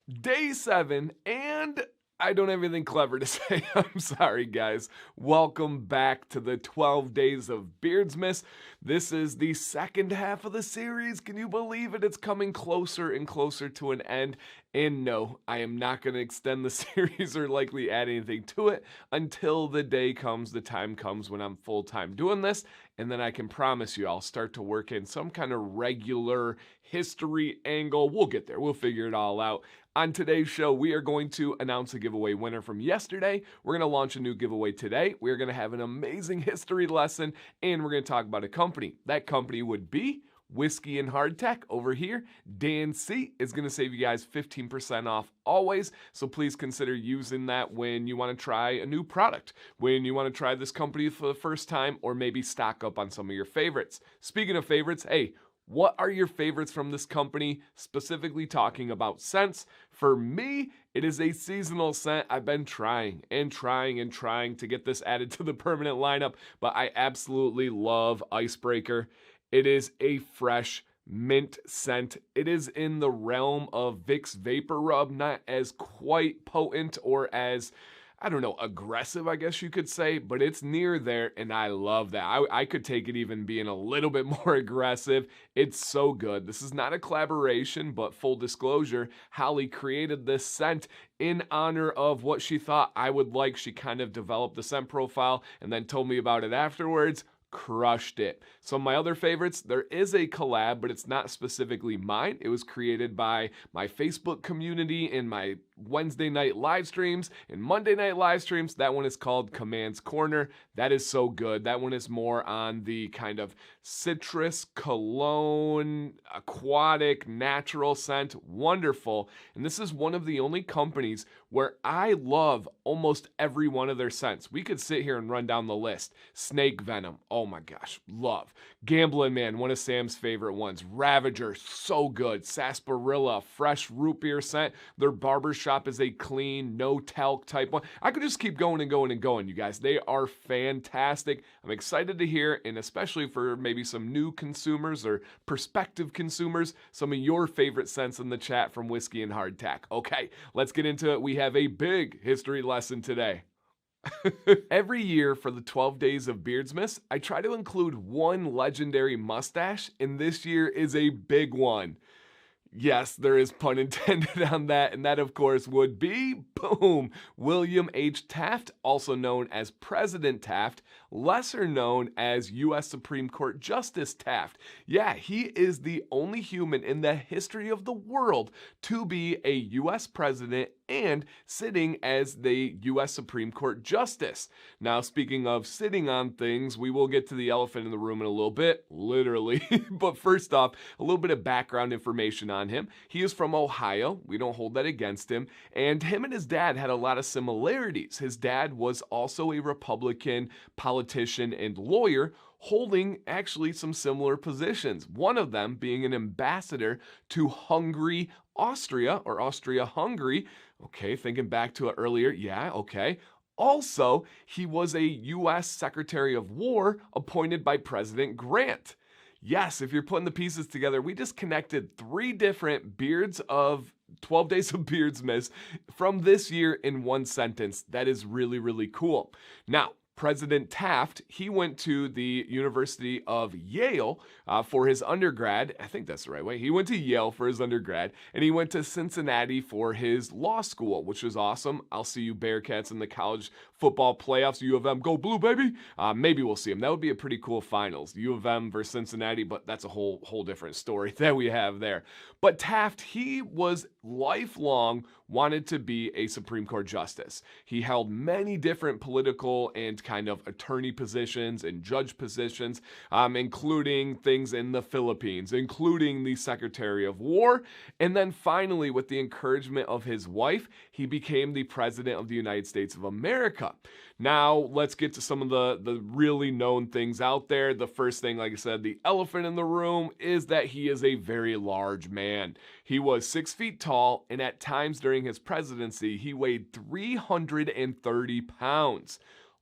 Day 7, and I don't have anything clever to say. I'm sorry, guys. Welcome back to the 12 Days of Beardsmas. This is the second half of the series. Can you believe it? It's coming closer and closer to an end. And no, I am not going to extend the series or likely add anything to it until the day comes, the time comes when I'm full-time doing this. And then I can promise you I'll start to work in some kind of regular history angle. We'll get there. We'll figure it all out. On today's show, we are going to announce a giveaway winner from yesterday. We're going to launch a new giveaway today. We're going to have an amazing history lesson, and we're going to talk about a company. That company would be Whiskey and Hardtack over here. Dan C is going to save you guys 15% off always, so please consider using that when you want to try a new product, when you want to try this company for the first time, or maybe stock up on some of your favorites. Speaking of favorites, hey, what are your favorites from this company, specifically talking about scents? For me, it is a seasonal scent. I've been trying to get this added to the permanent lineup, but I absolutely love Icebreaker. It is a fresh mint scent. It is in the realm of Vicks Vapor Rub, not as quite potent or as, I don't know, aggressive, I guess you could say, but it's near there, and I love that. I could take it even being a little bit more aggressive. It's so good. This is not a collaboration, but full disclosure, Holly created this scent in honor of what she thought I would like. She kind of developed the scent profile and then told me about it afterwards. Crushed it. Some of my other favorites, there is a collab, but it's not specifically mine. It was created by my Facebook community in my Wednesday night live streams and Monday night live streams. That one is called Command's Corner. That is so good. That one is more on the kind of citrus, cologne, aquatic, natural scent. Wonderful. And this is one of the only companies where I love almost every one of their scents. We could sit here and run down the list. Snake Venom. Oh my gosh. Love. Gambling Man, one of Sam's favorite ones. Ravager. So good. Sarsaparilla. Fresh root beer scent. Their barbershop is a clean, no talc type one. I could just keep going and going and going, you guys. They are fantastic. I'm excited to hear, and especially for maybe some new consumers or prospective consumers, some of your favorite scents in the chat from Whiskey and Hardtack. Okay, let's get into it. We have a big history lesson today. Every year for the 12 Days of Beardsmas, I try to include one legendary mustache, and this year is a big one. Yes, there is pun intended on that, and that, of course, would be, boom, William H. Taft, also known as President Taft, lesser known as U.S. Supreme Court Justice Taft. Yeah, he is the only human in the history of the world to be a U.S. president and sitting as the U.S. Supreme Court Justice. Now, speaking of sitting on things, we will get to the elephant in the room in a little bit, literally. But first off, a little bit of background information on him. He is from Ohio. We don't hold that against him. And him and his dad had a lot of similarities. His dad was also a Republican politician and lawyer, holding actually some similar positions. One of them being an ambassador to Hungary, Austria, or Austria-Hungary. Okay, thinking back to it earlier. Yeah, okay. Also, he was a U.S. Secretary of War appointed by President Grant. Yes, if you're putting the pieces together, we just connected 3 different beards of 12 Days of Beardsmas from this year in one sentence. That is really, really cool. Now, President Taft, he went to the University of Yale for his undergrad. I think that's the right way. He went to Yale for his undergrad, and he went to Cincinnati for his law school, which was awesome. I'll see you Bearcats in the college football playoffs. U of M, go blue, baby. Maybe we'll see him. That would be a pretty cool finals. U of M versus Cincinnati, but that's a whole different story that we have there. But Taft, he was lifelong wanted to be a Supreme Court justice. He held many different political and kind of attorney positions and judge positions, including things in the Philippines, including the Secretary of War. And then finally, with the encouragement of his wife, he became the President of the United States of America. Now, let's get to some of the really known things out there. The first thing, like I said, the elephant in the room is that he is a very large man. He was 6 feet tall, and at times during his presidency, he weighed 330 pounds.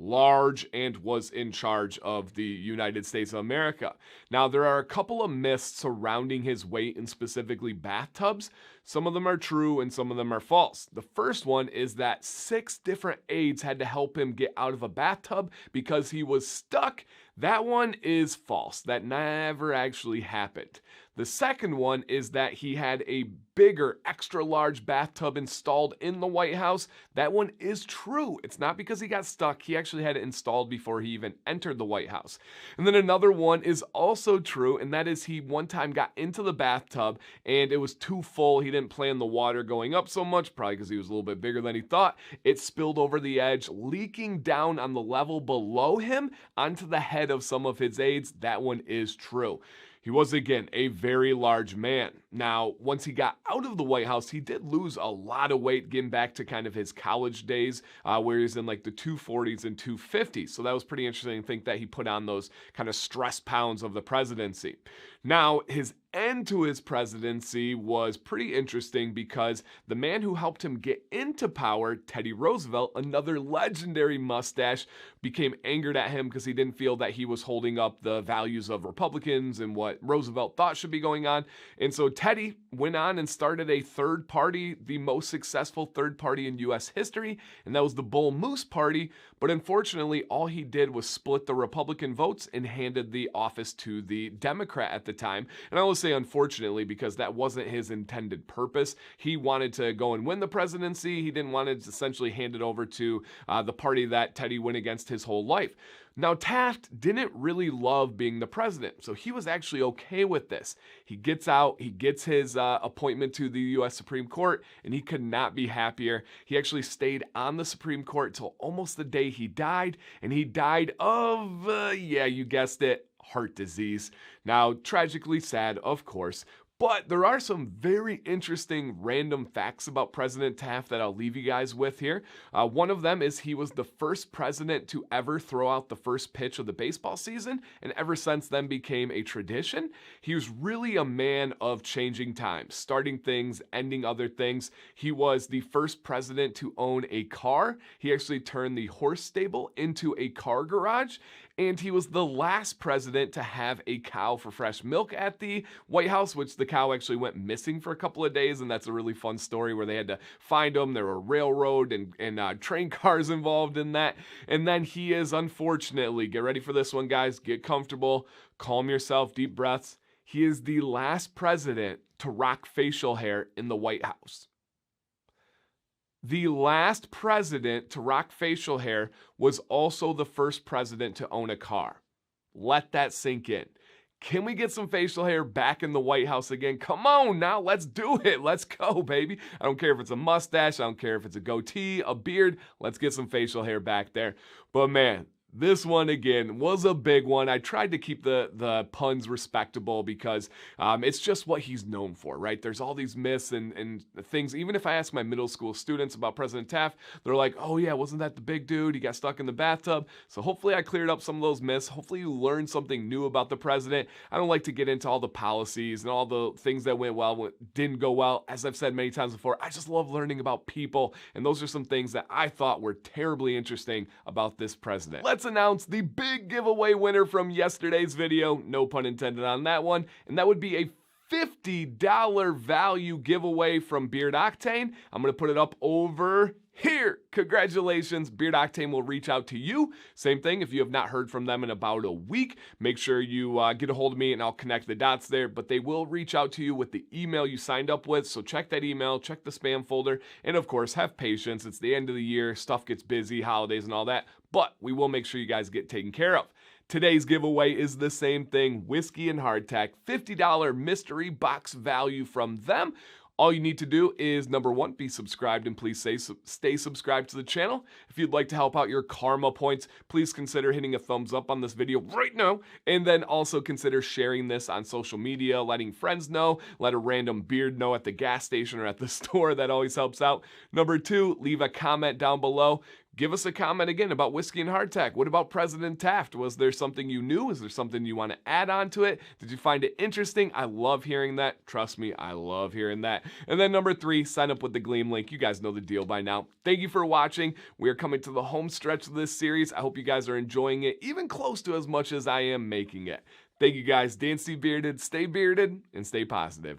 large and was in charge of the United States of America. Now, there are a couple of myths surrounding his weight and specifically bathtubs. Some of them are true and some of them are false. The first one is that 6 different aides had to help him get out of a bathtub because he was stuck. That one is false. That never actually happened. The second one is that he had a bigger, extra large bathtub installed in the White House. That one is true. It's not because he got stuck. He actually had it installed before he even entered the White House. And then another one is also true, and that is he one time got into the bathtub and it was too full. He didn't plan the water going up so much, probably because he was a little bit bigger than he thought. It spilled over the edge, leaking down on the level below him onto the head of some of his aides. That one is true. He was, again, a very large man. Now, once he got out of the White House, he did lose a lot of weight, getting back to kind of his college days, where he was in like the 240s and 250s. So that was pretty interesting to think that he put on those kind of stress pounds of the presidency. Now, his end to his presidency was pretty interesting because the man who helped him get into power, Teddy Roosevelt, another legendary mustache, became angered at him because he didn't feel that he was holding up the values of Republicans and what Roosevelt thought should be going on. And so Teddy went on and started a third party, the most successful third party in U.S. history, and that was the Bull Moose Party. But unfortunately, all he did was split the Republican votes and handed the office to the Democrat at the time. And I will say unfortunately because that wasn't his intended purpose. He wanted to go and win the presidency. He didn't want to essentially hand it over to the party that Teddy went against his whole life. Now, Taft didn't really love being the president, so he was actually okay with this. He gets out, he gets his appointment to the U.S. Supreme Court, and he could not be happier. He actually stayed on the Supreme Court till almost the day he died, and he died of, yeah, you guessed it, heart disease. Now, tragically sad, of course, but there are some very interesting random facts about President Taft that I'll leave you guys with here. One of them is he was the first president to ever throw out the first pitch of the baseball season, and ever since then became a tradition. He was really a man of changing times, starting things, ending other things. He was the first president to own a car. He actually turned the horse stable into a car garage. And he was the last president to have a cow for fresh milk at the White House, which the cow actually went missing for a couple of days, and that's a really fun story where they had to find him. There were railroad and train cars involved in that. And then he is, unfortunately, get ready for this one, guys, get comfortable, calm yourself, deep breaths. He is the last president to rock facial hair in the White House. The last president to rock facial hair was also the first president to own a car. Let that sink in. Can we get some facial hair back in the White House again? Come on now, let's do it. Let's go, baby. I don't care if it's a mustache. I don't care if it's a goatee, a beard. Let's get some facial hair back there. But man, this one, again, was a big one. I tried to keep the puns respectable because it's just what he's known for, right? There's all these myths and things. Even if I ask my middle school students about President Taft, they're like, oh yeah, wasn't that the big dude? He got stuck in the bathtub. So hopefully I cleared up some of those myths. Hopefully you learned something new about the president. I don't like to get into all the policies and all the things that went well, what didn't go well. As I've said many times before, I just love learning about people. And those are some things that I thought were terribly interesting about this president. Let's announce the big giveaway winner from yesterday's video, no pun intended on that one, and that would be a $50 value giveaway from Beard Octane. I'm going to put it up over here. Congratulations, Beard Octane will reach out to you. Same thing, if you have not heard from them in about a week, make sure you get a hold of me and I'll connect the dots there, but they will reach out to you with the email you signed up with, so check that email, check the spam folder, and of course, have patience. It's the end of the year, stuff gets busy, holidays and all that, but we will make sure you guys get taken care of. Today's giveaway is the same thing, whiskey and hardtack, $50 mystery box value from them. All you need to do is, number one, be subscribed and please stay subscribed to the channel. If you'd like to help out your karma points, please consider hitting a thumbs up on this video right now. And then also consider sharing this on social media, letting friends know, let a random beard know at the gas station or at the store. That always helps out. Number two, leave a comment down below. Give us a comment again about whiskey and hardtack. What about President Taft? Was there something you knew? Is there something you want to add on to it? Did you find it interesting? I love hearing that. Trust me, I love hearing that. And then number 3, sign up with the Gleam link. You guys know the deal by now. Thank you for watching. We are coming to the home stretch of this series. I hope you guys are enjoying it, even close to as much as I am making it. Thank you guys. Dan C. Bearded, stay bearded, and stay positive.